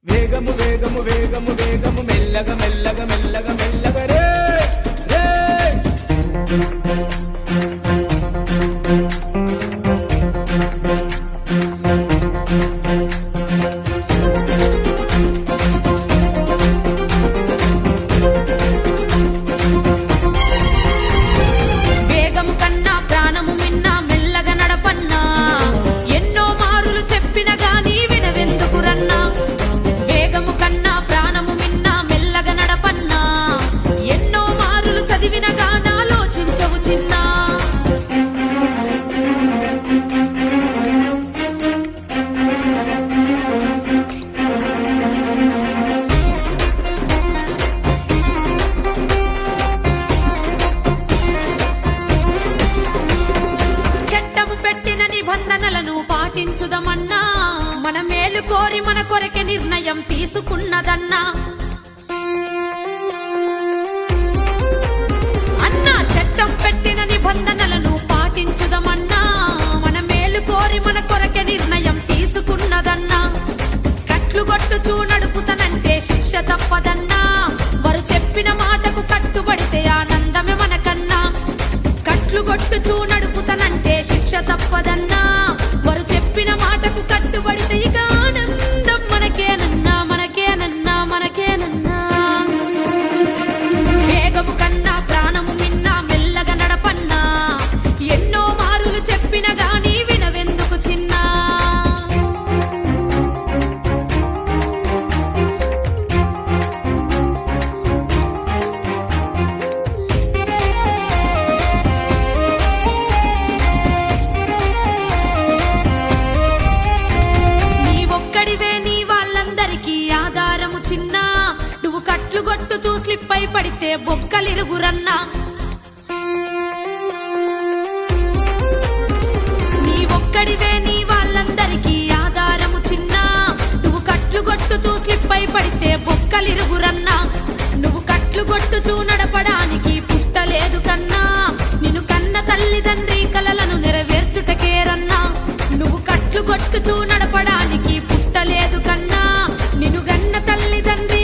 వేగము వేగము వేగము వేగము మెల్లగా మెల్లగా మెల్లగా మెల్లగా రే రే వేగము కన్నా ప్రాణము మిన్నా మెల్లగా నడపన్నా ఎన్నో మారులు చెప్పిన గాని వినవెందుకు రన్నా వేగము కన్నా ప్రాణము మిన్నా మెల్లగా నడపన్నా ఎన్నో మారులు చదివిన గాని ఆలోచించవు చిన్నా చట్టము పెట్టిన నిబంధనలను పాటించుదమన్నా మన మేలు కోరి మన కొరకే నిర్ణయం తీసుకున్నదన్నా అన్నా చట్టం పెట్టిన నిబంధనలను పాటించుదమన్నా మన మేలు కోరి మన కొరకే నిర్ణయం తీసుకున్నదన్నా కట్లు కొట్టుచూ నడుపుతనంటే శిక్ష తప్పదన్నా వారు చెప్పిన మాటకు కట్టుబడితే ఆనందమే మనకన్నా కట్లు కొట్టుచూ నడుపుతనంటే శిక్ష తప్పదన్నా వారు చెప్పిన మాటకు కట్టుబడితే ఇక ఆనందం మనకేనన్నా మనకేనన్నా మనకేనన్నా వేగము కన్నా ప్రాణము మిన్నా మెల్లగా నడపన్నా ఎన్నో మారులు చెప్పిన గాని వినవెందుకు చిన్నా నీ ఒక్కడివే నీ వాళ్ళందరికీ ఆధారము చిన్నా నువ్వు కట్లు కొట్టుతూ స్లిప్ అయి పడితే బొక్కలిరుగురన్నా నీ ఒక్కడివే నీ వాళ్ళందరికీ ఆధారము చిన్నా నువ్వు కట్లు కొట్టుతూ స్లిప్ అయి పడితే బొక్కలిరుగురన్నా నువ్వు కట్లు కొట్టుతూ నడపడానికి పుట్టలేదు కన్నా నిన్ను కన్న తల్లిదండ్రి కలలను నెరవేర్చుటకేరన్నా నువ్వు కట్లు కొట్టుచూ నడపడానికి పుట్టలేదు కన్నా నిన్ను గన్న తల్లిదండ్రి